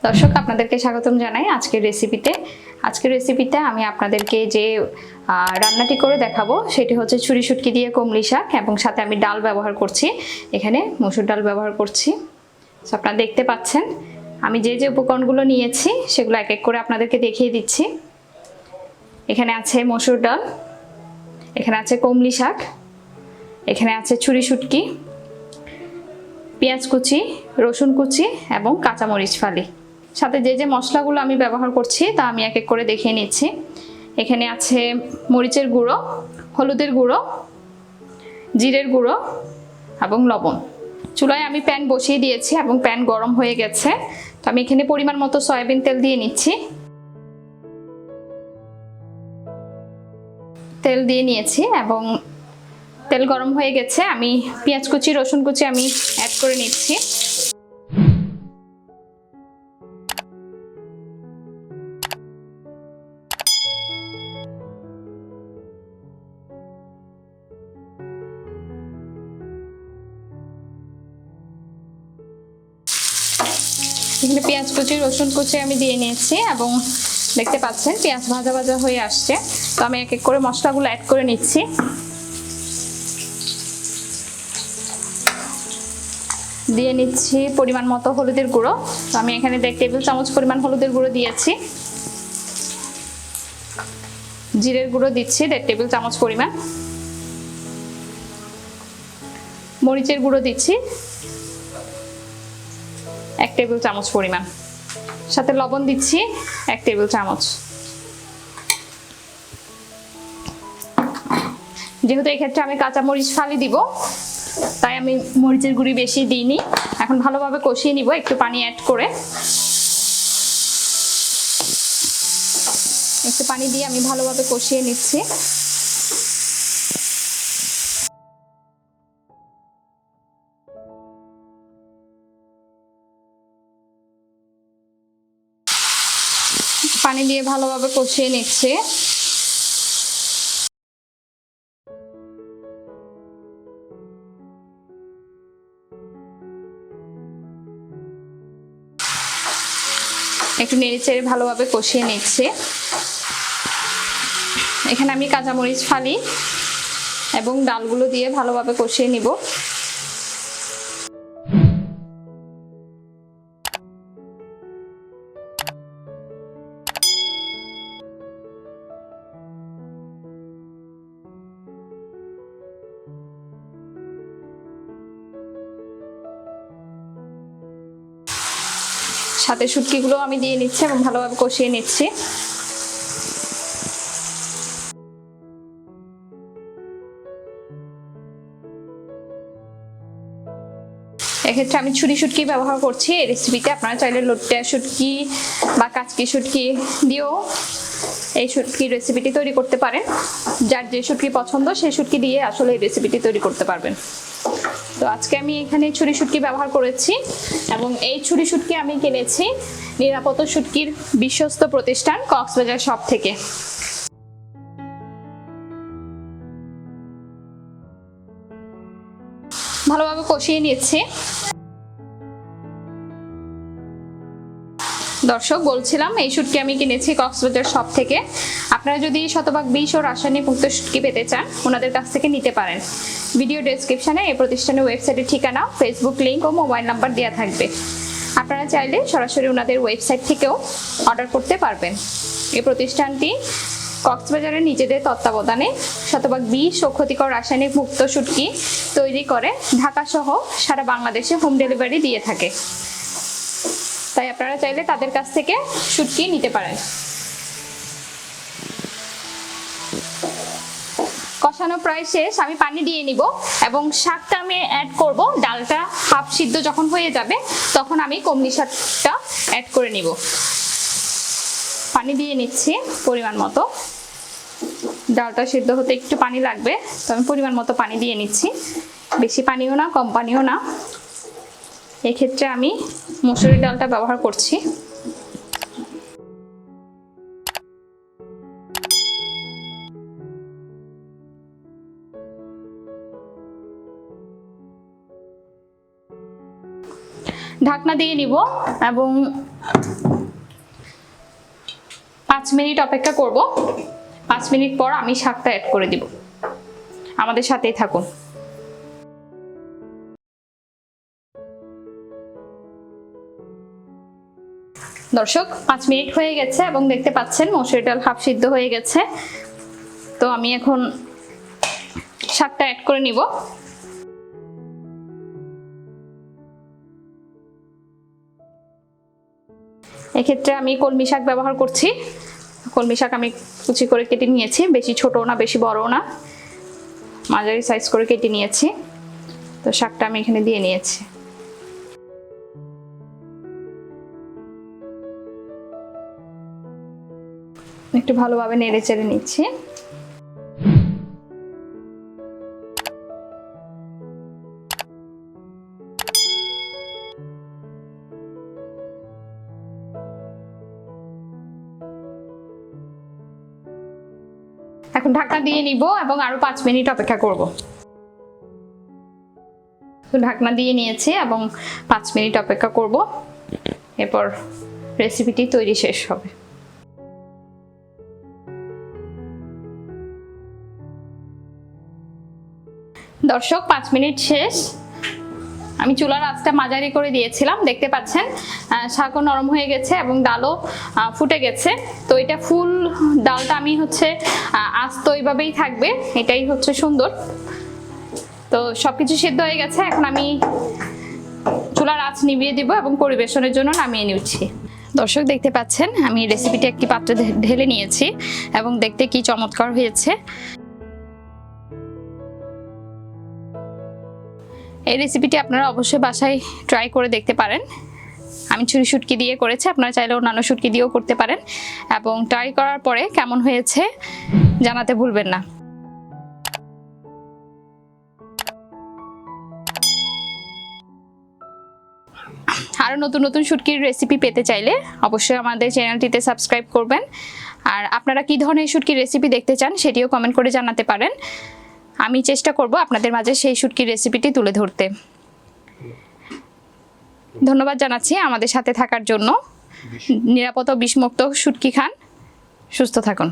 দর্শক আপনাদেরকে স্বাগতম জানাই আজকের রেসিপিতে আমি আপনাদেরকে যে রান্নাটি করে দেখাবো সেটি হচ্ছে ছুরি শুটকি দিয়ে কমলি শাক এবং সাথে আমি ডাল ব্যবহার করছি। এখানে মসুর ডাল ব্যবহার করছি। আপনারা দেখতে পাচ্ছেন আমি যে যে উপকরণগুলো নিয়েছি সেগুলো এক এক করে আপনাদেরকে দেখিয়ে দিচ্ছি। এখানে আছে মসুর ডাল, এখানে আছে কমলি শাক, এখানে আছে ছুরি শুটকি, পেঁয়াজ কুচি, রসুন কুচি এবং কাঁচামরিচ ফালি। সাথে যে যে মশলাগুলো আমি ব্যবহার করছি তা আমি এক এক করে দেখিয়ে নিচ্ছি। এখানে আছে মরিচের গুঁড়ো, হলুদের গুঁড়ো, জিরের গুঁড়ো এবং লবণ। চুলায় আমি প্যান বসিয়ে দিয়েছি এবং প্যান গরম হয়ে গেছে। তো আমি এখানে পরিমাণ মতো সয়াবিন তেল দিয়ে নিচ্ছি। তেল দিয়ে নিয়েছি এবং তেল গরম হয়ে গেছে। আমি পেঁয়াজ কুচি, রসুন কুচি আমি অ্যাড করে নিচ্ছি। এখানে পেঁয়াজ কুচি, রসুন কুচি আমি দিয়ে নিয়েছি এবং দেখতে পাচ্ছেন পেঁয়াজ ভাজা ভাজা হয়ে আসছে। তো আমি এক এক করে মশলাগুলো অ্যাড করে নিচ্ছি। দিয়ে নিচ্ছি পরিমাণ মতো হলুদের গুঁড়ো। তো আমি এখানে 1 টেবিল চামচ পরিমাণ হলুদের গুঁড়ো দিয়েছি। জিরের গুঁড়ো দিচ্ছি 1.5 টেবিল চামচ পরিমাণ। মরিচের গুঁড়ো দিচ্ছি 1 টেবিল চামচ পরিমাণ। সাথে লবণ দিচ্ছি 1 টেবিল চামচ। যেহেতু এই ক্ষেত্রে আমি কাঁচামরিচ ফালি দিব তাই আমি মরিচের গুঁড়ি বেশি দিইনি। এখন ভালোভাবে কষিয়ে নিব একটু পানি অ্যাড করে। একটু পানি দিয়ে আমি ভালোভাবে কষিয়ে নিচ্ছি। পানি দিয়ে ভালোভাবে কষিয়ে নিচ্ছি। একটু নেড়েচেড়ে ভালোভাবে কষিয়ে নিচ্ছি। এখানে আমি কাঁচামরিচ ফালি এবং ডালগুলো দিয়ে ভালোভাবে কষিয়ে নিব। সাথে শুটকিগুলো আমি দিয়ে নিচ্ছি এবং ভালোভাবে কষিয়ে নিচ্ছি। এক্ষেত্রে আমি ছুরি শুটকি ব্যবহার করছি এই রেসিপিতে। আপনারা চাইলে লোটে শুটকি বা কাচকি শুটকি দিয়েও এই শুটকির রেসিপিটি তৈরি করতে পারেন। যার যে শুটকি পছন্দ সেই শুটকি দিয়ে আসলে এই রেসিপিটি তৈরি করতে পারবেন। তো আজকে আমি এখানে ছুরি শুটকি ব্যবহার করেছি এবং এই ছুরি শুটকি আমি কিনেছি নিরাপদ শুটকির বিশ্বস্ত প্রতিষ্ঠান কক্সবাজার শপ থেকে। ভালোভাবে কষিয়ে নিচ্ছি। দর্শক বলছিলাম এই শুটকি আমি কিনেছি কক্সবাজার শপ থেকে। আপনারা যদি শতভাগ বিষ ও রাসায়নিক মুক্ত শুটকি পেতে চান ওনাদের কাছ থেকে নিতে পারেন। ভিডিও ডেসক্রিপশনে এই প্রতিষ্ঠানের ওয়েবসাইটের ঠিকানা, ফেসবুক লিংক ও মোবাইল নাম্বার দেওয়া থাকবে। আপনারা চাইলে সরাসরি ওনাদের ওয়েবসাইট থেকেও অর্ডার করতে পারবেন। এই প্রতিষ্ঠানটি কক্সবাজারের নিজেদের তত্ত্বাবধানে শতভাগ বিষ ও ক্ষতিকর রাসায়নিক মুক্ত শুটকি তৈরি করে ঢাকা সহ সারা বাংলাদেশে হোম ডেলিভারি দিয়ে থাকে। তাই আপনারা চাইলে তাদের কাছ থেকে শুটকি নিতে পারেন। কষানো প্রায় শেষ। আমি পানি দিয়ে নিব এবং শাকটা আমি অ্যাড করব। ডালটা হাফ সিদ্ধ যখন হয়ে যাবে তখন আমি কমলি শাকটা অ্যাড করে নিব। পানি দিয়ে নিচ্ছি পরিমাণ মতো। ডালটা সিদ্ধ হতে একটু পানি লাগবে, তো আমি পরিমাণ মতো পানি দিয়ে নিচ্ছি। বেশি পানিও না, কম পানিও না। এক্ষেত্রে আমি মসুরি ডালটা ব্যবহার করছি। ঢাকনা দিয়ে নিব এবং 5 মিনিট অপেক্ষা করব। 5 মিনিট পর আমি শাকটা অ্যাড করে দিব। আমাদের সাথেই থাকুন। দর্শক 5 মিনিট হয়ে গেছে এবং দেখতে পাচ্ছেন মসুর ডাল হাফ সিদ্ধ হয়ে গেছে। তো আমি এখন শাকটা অ্যাড করে নিব। এক্ষেত্রে আমি কলমি শাক ব্যবহার করছি। কলমি শাক আমি কুচি করে কেটে নিয়েছি, বেশি ছোটও না বেশি বড়ও না, মাঝারি সাইজ করে কেটে নিয়েছি। তো শাকটা আমি এখানে দিয়ে নিয়েছি। একটু ভালোভাবে নেড়ে চেড়ে নিচ্ছি। এখন ঢাকনা দিয়ে নিব এবং আরো 5 মিনিট অপেক্ষা করব। তো ঢাকনা দিয়ে নিয়েছি এবং 5 মিনিট অপেক্ষা করব। এরপর রেসিপিটি তৈরি শেষ হবে। দর্শক 5 মিনিট শেষ। আমি চুলার আঁচটা মাঝারি করে দিয়েছিলাম, দেখতে পাচ্ছেন শাকও নরম হয়ে গেছে এবং ডালও ফুটে গেছে। তো এটা ফুল ডালটা আমি হচ্ছে আস্ত এইভাবেই থাকবে, এটাই হচ্ছে সুন্দর। তো সবকিছু সিদ্ধ হয়ে গেছে। এখন আমি চুলার আঁচ নিভিয়ে দিব এবং পরিবেশনের জন্য নামিয়ে নিচ্ছি। দর্শক দেখতে পাচ্ছেন আমি রেসিপিটি একটি পাত্রে ঢেলে নিয়েছি এবং দেখতে কি চমৎকার হয়েছে। এই রেসিপিটি আপনারা অবশ্যই বাসায় ট্রাই করে দেখতে পারেন। আমি ছুরি শুটকি দিয়ে করেছি, আপনারা চাইলে অন্যান্য শুটকি দিয়েও করতে পারেন এবং ট্রাই করার পরে কেমন হয়েছে জানাতে ভুলবেন না। আরও নতুন নতুন শুটকির রেসিপি পেতে চাইলে অবশ্যই আমাদের চ্যানেলটিতে সাবস্ক্রাইব করবেন। আর আপনারা কী ধরনের শুটকির রেসিপি দেখতে চান সেটিও কমেন্ট করে জানাতে পারেন। আমি চেষ্টা করব আপনাদের মাঝে সেই শুটকির রেসিপিটি তুলে ধরতে। ধন্যবাদ জানাচ্ছি আমাদের সাথে থাকার জন্য। নিরাপদ ও বিষমুক্ত শুটকি খান, সুস্থ থাকুন।